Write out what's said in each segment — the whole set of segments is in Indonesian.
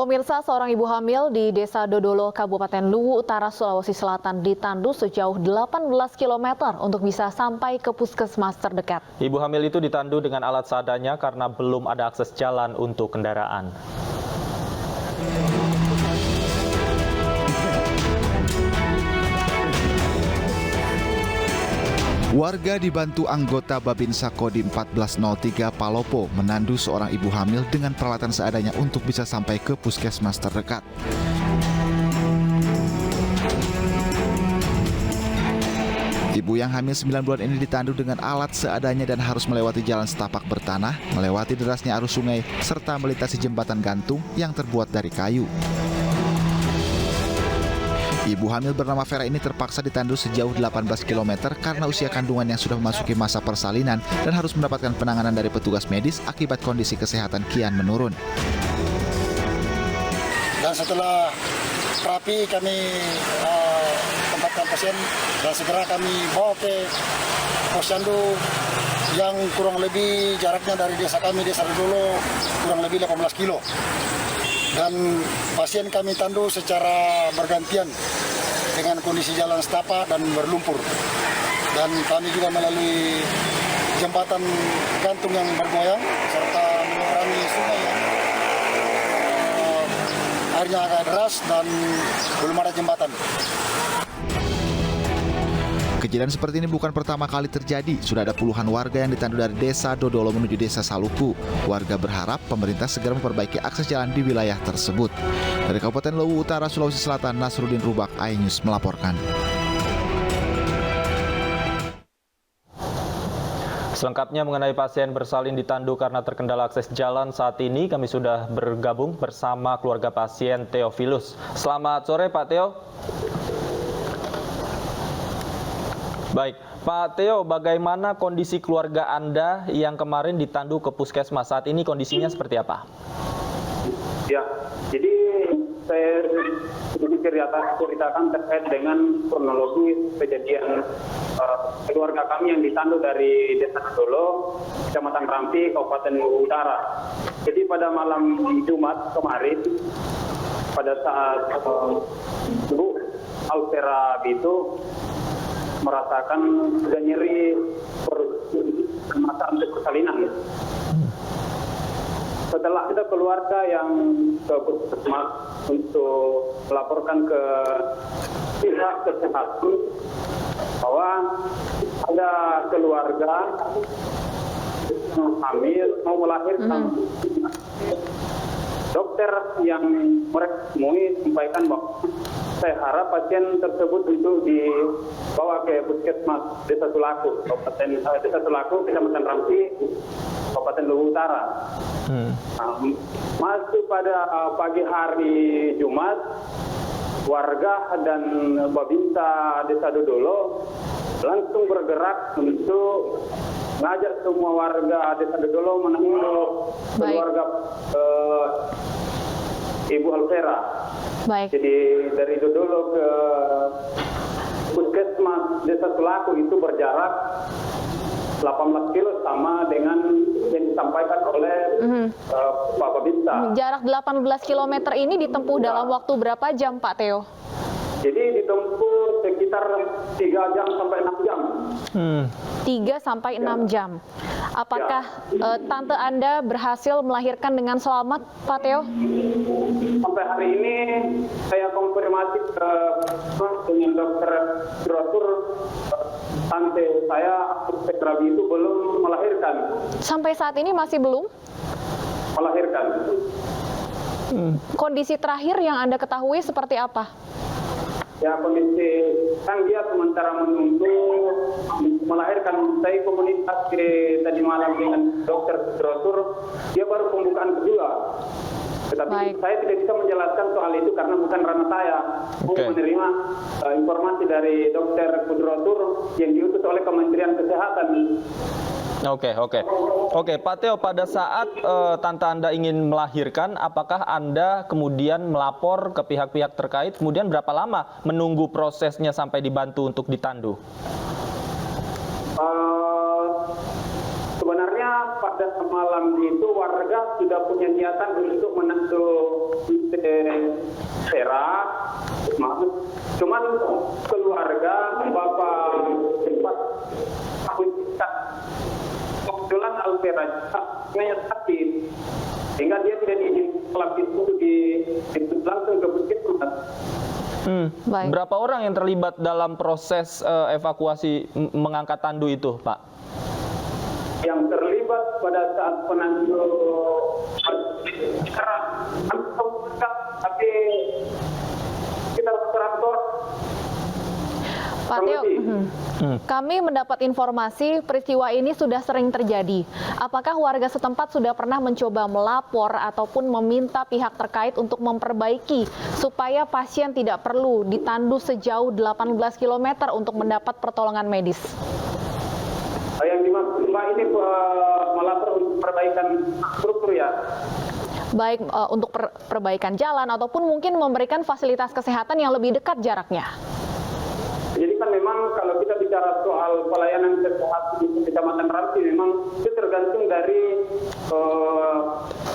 Pemirsa, seorang ibu hamil di Desa Dodolo, Kabupaten Luwu Utara, Sulawesi Selatan ditandu sejauh 18 km untuk bisa sampai ke puskesmas terdekat. Ibu hamil itu ditandu dengan alat seadanya karena belum ada akses jalan untuk kendaraan. Warga dibantu anggota Babinsa Kodim 1403 Palopo menandu seorang ibu hamil dengan peralatan seadanya untuk bisa sampai ke puskesmas terdekat. Ibu yang hamil 9 bulan ini ditandu dengan alat seadanya dan harus melewati jalan setapak bertanah, melewati derasnya arus sungai, serta melintasi jembatan gantung yang terbuat dari kayu. Ibu hamil bernama Vera ini terpaksa ditandu sejauh 18 km karena usia kandungan yang sudah memasuki masa persalinan dan harus mendapatkan penanganan dari petugas medis akibat kondisi kesehatan kian menurun. Dan setelah terapi kami tempatkan pasien dan segera kami bawa ke posyandu yang kurang lebih jaraknya dari desa kami, Desa Dodolo, kurang lebih 18 kilo. Dan pasien kami tandu secara bergantian dengan kondisi jalan setapak dan berlumpur. Dan kami juga melalui jembatan gantung yang bergoyang serta menyeberangi sungai yang airnya agak deras dan belum ada jembatan. Kejadian seperti ini bukan pertama kali terjadi. Sudah ada puluhan warga yang ditandu dari Desa Dodolo menuju Desa Saluku. Warga berharap pemerintah segera memperbaiki akses jalan di wilayah tersebut. Dari Kabupaten Luwu Utara, Sulawesi Selatan, Nasruddin Rubak, iNews melaporkan. Selengkapnya mengenai pasien bersalin ditandu karena terkendala akses jalan saat ini, kami sudah bergabung bersama keluarga pasien Theophilus. Selamat sore Pak Theo. Baik, Pak Theo, bagaimana kondisi keluarga Anda yang kemarin ditandu ke puskesmas? Saat ini kondisinya seperti apa? Ya, jadi saya ceritakan terkait dengan kronologi kejadian keluarga kami yang ditandu dari Desa Dodolo, Kecamatan Rampi, Kabupaten Luwu Utara. Jadi pada malam Jumat kemarin, pada saat Bu Alvera itu merasakan sudah nyeri masa untuk persalinan. Setelah ada keluarga yang ke puskesmas untuk melaporkan ke pihak kesehatan bahwa ada keluarga hamil mau melahirkan. Dokter yang mereka temui sampaikan bahwa saya harap pasien tersebut untuk dibawa ke puskesmas Desa Sulaku, Desa Sulaku, Kecamatan Rampi, Kabupaten Luwu Utara. Masuk pada pagi hari Jumat, warga dan Babinsa Desa Dodolo langsung bergerak untuk mengajak semua warga Desa Dodolo menunggu keluarga Ibu Alvera. Baik. Jadi dari Dodolo ke puskesmas Desa Sulaku itu berjarak 18 kilo sama dengan yang disampaikan oleh Pak Babinsa. Jarak 18 km ini ditempuh dalam waktu berapa jam, Pak Theo? Jadi ditempuh sekitar 3 jam sampai 6 jam. 3 sampai 6 jam. Apakah tante Anda berhasil melahirkan dengan selamat, Pak Theo? Sampai hari ini saya konfirmasi dengan dokter Drotur, tante saya Petrabi itu belum melahirkan. Sampai saat ini masih belum? Melahirkan. Kondisi terakhir yang Anda ketahui seperti apa? Ya, kondisi kan dia sementara menunggu melahirkan. Saya komunikasi tadi malam dengan dokter Drotur, dia baru pembukaan kedua. Tetapi saya tidak bisa menjelaskan soal itu karena bukan ranah saya. Saya menerima informasi dari dokter Drotur yang diutus oleh Kementerian Kesehatan. Oke, Pak Theo, pada saat tante Anda ingin melahirkan, apakah Anda kemudian melapor ke pihak-pihak terkait? Kemudian berapa lama menunggu prosesnya sampai dibantu untuk ditandu? Sebenarnya Pak pada malam itu warga sudah punya niatan untuk menentu teras, cuman keluarga bapak sempat kebetulan Alvera sakit sehingga dia tidak diizinkan langsung langsung ke puskesmas. Baik. Berapa orang yang terlibat dalam proses evakuasi mengangkat tandu itu, Pak? Yang terlibat pada saat penandu tapi kita traktor. Pak Teo, kami mendapat informasi peristiwa ini sudah sering terjadi. Apakah warga setempat sudah pernah mencoba melapor ataupun meminta pihak terkait untuk memperbaiki supaya pasien tidak perlu ditandu sejauh 18 km untuk mendapat pertolongan medis? Yang dimaksud Mbak ini melapor untuk perbaikan struktur ya? Baik untuk perbaikan jalan ataupun mungkin memberikan fasilitas kesehatan yang lebih dekat jaraknya. Jadi kan memang kalau kita bicara soal pelayanan kesehatan di Kecamatan Ramsi memang itu tergantung dari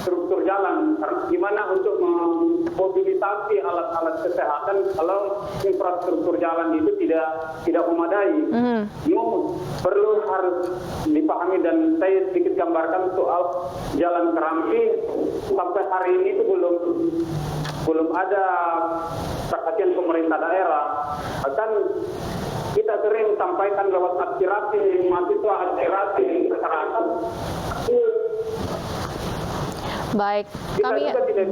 struktur jalan. Gimana untuk memobilisasi alat-alat kesehatan kalau infrastruktur jalan itu tidak memadai. Perlu harus dipahami dan saya sedikit gambarkan soal jalan Kerampi sampai hari ini itu belum ada perhatian pemerintah daerah. Bahkan kita sering sampaikan lewat aspirasi mahasiswa, aspirasi masyarakat. Baik, Kita juga tidak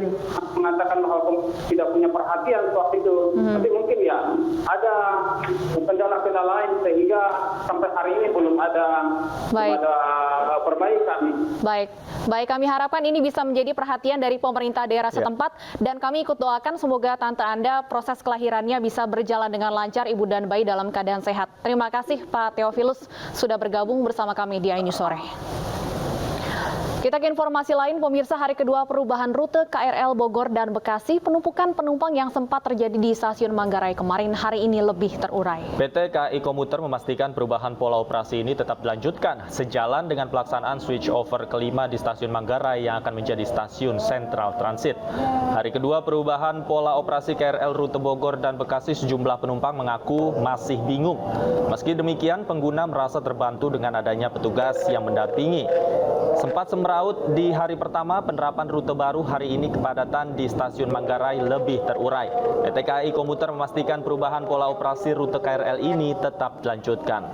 mengatakan bahwa tidak punya perhatian soal itu, tapi mungkin ya ada kendala-kendala lain sehingga sampai hari ini belum ada perbaikan. Baik, kami harapkan ini bisa menjadi perhatian dari pemerintah daerah setempat dan kami ikut doakan semoga tante Anda proses kelahirannya bisa berjalan dengan lancar, ibu dan bayi dalam keadaan sehat. Terima kasih Pak Theophilus sudah bergabung bersama kami di iNews Sore. Kita ke informasi lain, pemirsa, hari kedua perubahan rute KRL Bogor dan Bekasi, penumpukan penumpang yang sempat terjadi di stasiun Manggarai kemarin hari ini lebih terurai. PT KAI Komuter memastikan perubahan pola operasi ini tetap dilanjutkan sejalan dengan pelaksanaan switch over kelima di stasiun Manggarai yang akan menjadi stasiun sentral transit. Hari kedua perubahan pola operasi KRL rute Bogor dan Bekasi, sejumlah penumpang mengaku masih bingung. Meski demikian, pengguna merasa terbantu dengan adanya petugas yang mendampingi. Sempat semeraut di hari pertama penerapan rute baru, hari ini kepadatan di stasiun Manggarai lebih terurai. PT KAI Komuter memastikan perubahan pola operasi rute KRL ini tetap dilanjutkan.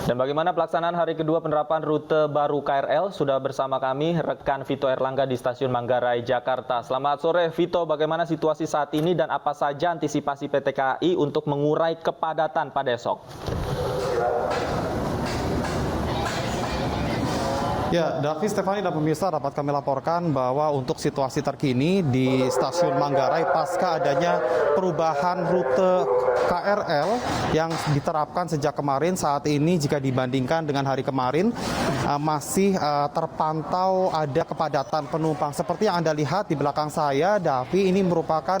Dan bagaimana pelaksanaan hari kedua penerapan rute baru KRL? Sudah bersama kami rekan Vito Erlangga di stasiun Manggarai, Jakarta. Selamat sore Vito, bagaimana situasi saat ini dan apa saja antisipasi PT KAI untuk mengurai kepadatan pada esok? Ya, Davi, Stefani dan pemirsa, dapat kami laporkan bahwa untuk situasi terkini di stasiun Manggarai pasca adanya perubahan rute KRL yang diterapkan sejak kemarin, saat ini jika dibandingkan dengan hari kemarin masih terpantau ada kepadatan penumpang. Seperti yang Anda lihat di belakang saya, Davi, ini merupakan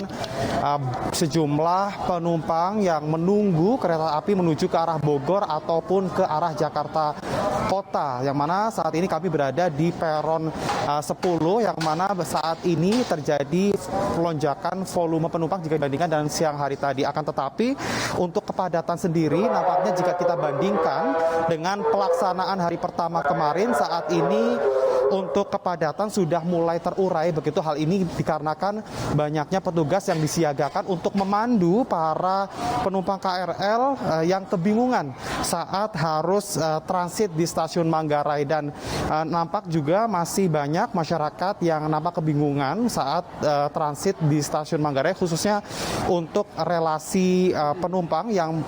sejumlah penumpang yang menunggu kereta api menuju ke arah Bogor ataupun ke arah Jakarta Kota, yang mana saat ini kami berada di peron 10, yang mana saat ini terjadi lonjakan volume penumpang jika dibandingkan dengan siang hari tadi. Akan tetapi untuk kepadatan sendiri nampaknya jika kita bandingkan dengan pelaksanaan hari pertama kemarin, saat ini untuk kepadatan sudah mulai terurai. Begitu, hal ini dikarenakan banyaknya petugas yang disiagakan untuk memandu para penumpang KRL yang kebingungan saat harus transit di stasiun Manggarai, dan nampak juga masih banyak masyarakat yang nampak kebingungan saat transit di stasiun Manggarai, khususnya untuk relasi penumpang yang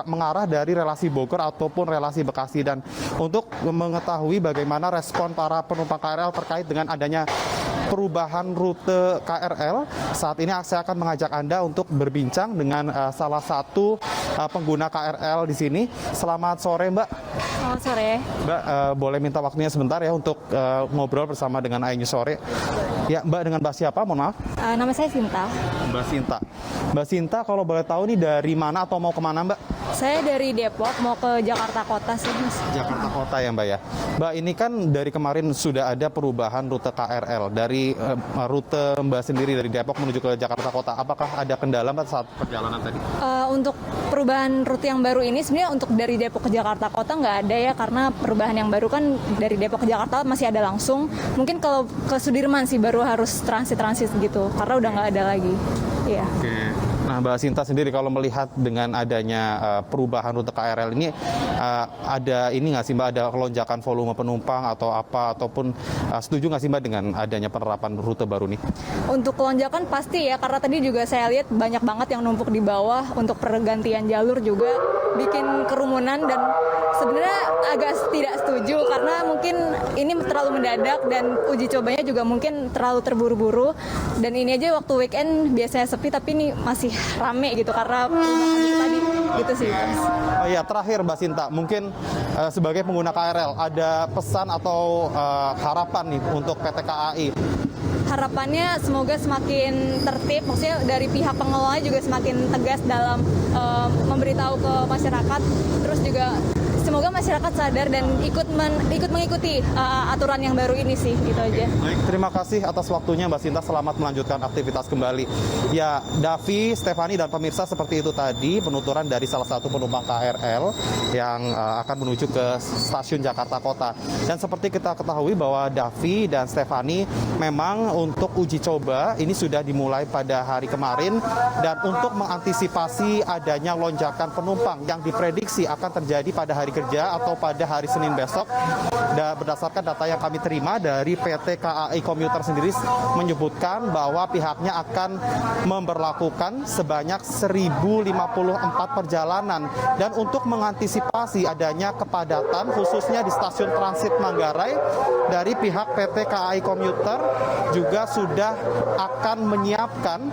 mengarah dari relasi Bogor ataupun relasi Bekasi. Dan untuk mengetahui bagaimana respon para penumpang KRL terkait dengan adanya perubahan rute KRL, saat ini saya akan mengajak Anda untuk berbincang dengan salah satu pengguna KRL di sini. Selamat sore, Mbak. Selamat sore. Mbak, boleh minta waktunya sebentar ya untuk ngobrol bersama dengan iNews Sore. Ya, Mbak, dengan Mbak siapa? Mohon maaf. Nama saya Sinta. Mbak Sinta. Mbak Sinta, kalau boleh tahu nih dari mana atau mau kemana Mbak? Saya dari Depok mau ke Jakarta Kota sih, Mas. Jakarta Kota ya Mbak ya. Mbak, ini kan dari kemarin sudah ada perubahan rute KRL dari rute Mbak sendiri dari Depok menuju ke Jakarta Kota. Apakah ada kendala Mbak saat perjalanan tadi? Untuk perubahan rute yang baru ini sebenarnya untuk dari Depok ke Jakarta Kota nggak ada ya, karena perubahan yang baru kan dari Depok ke Jakarta masih ada langsung. Mungkin kalau ke Sudirman sih baru harus transit gitu, karena udah nggak ada lagi. Iya. Oke. Nah, Mbak Sinta sendiri kalau melihat dengan adanya perubahan rute KRL ini, ada ini nggak sih Mbak, ada lonjakan volume penumpang atau apa, ataupun setuju nggak sih Mbak dengan adanya penerapan rute baru nih? Untuk lonjakan pasti ya, karena tadi juga saya lihat banyak banget yang numpuk di bawah. Untuk pergantian jalur juga bikin kerumunan, dan sebenarnya agak tidak setuju karena mungkin ini terlalu mendadak dan uji cobanya juga mungkin terlalu terburu-buru. Dan ini aja waktu weekend biasanya sepi, tapi ini masih rame gitu karena tadi gitu sih. Oh iya, terakhir Mbak Sinta, mungkin sebagai pengguna KRL ada pesan atau harapan nih untuk PT KAI? Harapannya semoga semakin tertib, maksudnya dari pihak pengelola juga semakin tegas dalam memberitahu ke masyarakat. Terus juga semoga masyarakat sadar dan ikut mengikuti aturan yang baru ini sih, gitu aja. Baik, terima kasih atas waktunya Mbak Sinta, selamat melanjutkan aktivitas kembali. Ya, Davi, Stefani, dan pemirsa, seperti itu tadi penuturan dari salah satu penumpang KRL yang akan menuju ke stasiun Jakarta Kota. Dan seperti kita ketahui bahwa Davi dan Stefani memang untuk uji coba ini sudah dimulai pada hari kemarin, dan untuk mengantisipasi adanya lonjakan penumpang yang diprediksi akan terjadi pada hari kerja atau pada hari Senin besok. Dan berdasarkan data yang kami terima dari PT KAI Komuter sendiri menyebutkan bahwa pihaknya akan memberlakukan sebanyak 1054 perjalanan, dan untuk mengantisipasi adanya kepadatan khususnya di stasiun transit Manggarai, dari pihak PT KAI Komuter juga sudah akan menyiapkan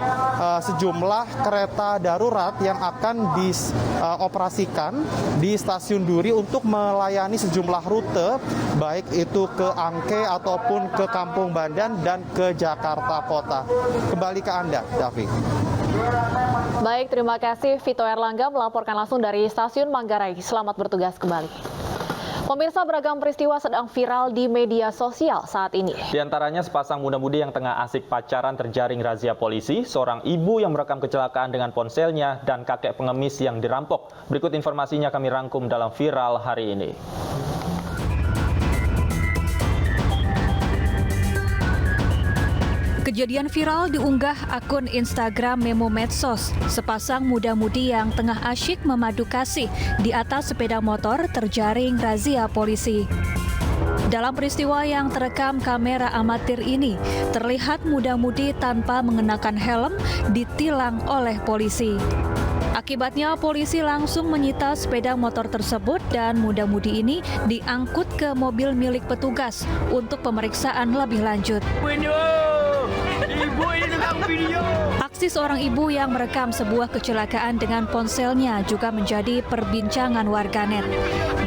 sejumlah kereta darurat yang akan dioperasikan di stasiun Duri untuk melayani sejumlah rute, baik itu ke Angke ataupun ke Kampung Bandan dan ke Jakarta Kota. Kembali ke Anda, Davi. Baik, terima kasih Vito Erlangga melaporkan langsung dari stasiun Manggarai. Selamat bertugas kembali. Pemirsa, beragam peristiwa sedang viral di media sosial saat ini. Di antaranya sepasang muda-mudi yang tengah asik pacaran terjaring razia polisi, seorang ibu yang merekam kecelakaan dengan ponselnya, dan kakek pengemis yang dirampok. Berikut informasinya kami rangkum dalam Viral hari ini. Kejadian viral diunggah akun Instagram Memo Medsos. Sepasang muda-mudi yang tengah asyik memadu kasih di atas sepeda motor terjaring razia polisi. Dalam peristiwa yang terekam kamera amatir ini, terlihat muda-mudi tanpa mengenakan helm ditilang oleh polisi. Akibatnya polisi langsung menyita sepeda motor tersebut dan muda-mudi ini diangkut ke mobil milik petugas untuk pemeriksaan lebih lanjut. Aksi seorang ibu yang merekam sebuah kecelakaan dengan ponselnya juga menjadi perbincangan warganet.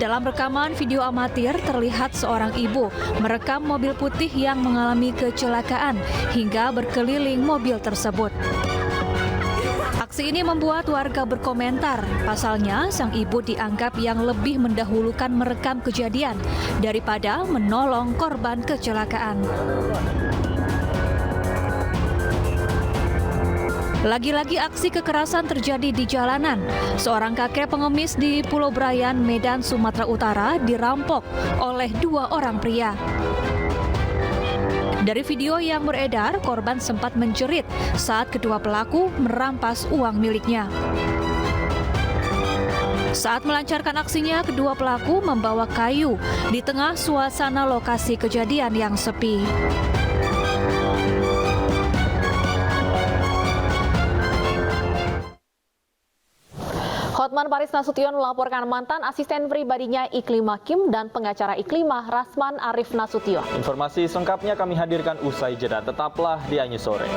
Dalam rekaman video amatir terlihat seorang ibu merekam mobil putih yang mengalami kecelakaan hingga berkeliling mobil tersebut. Aksi ini membuat warga berkomentar, pasalnya sang ibu dianggap yang lebih mendahulukan merekam kejadian daripada menolong korban kecelakaan. Lagi-lagi aksi kekerasan terjadi di jalanan. Seorang kakek pengemis di Pulau Brayan, Medan, Sumatera Utara dirampok oleh dua orang pria. Dari video yang beredar, korban sempat menjerit saat kedua pelaku merampas uang miliknya. Saat melancarkan aksinya, kedua pelaku membawa kayu di tengah suasana lokasi kejadian yang sepi. Hotman Paris Nasution melaporkan mantan asisten pribadinya Iklimah Kim dan pengacara Iklimah Rasman Arif Nasution. Informasi selengkapnya kami hadirkan usai jeda. Tetaplah di Anyu Sore.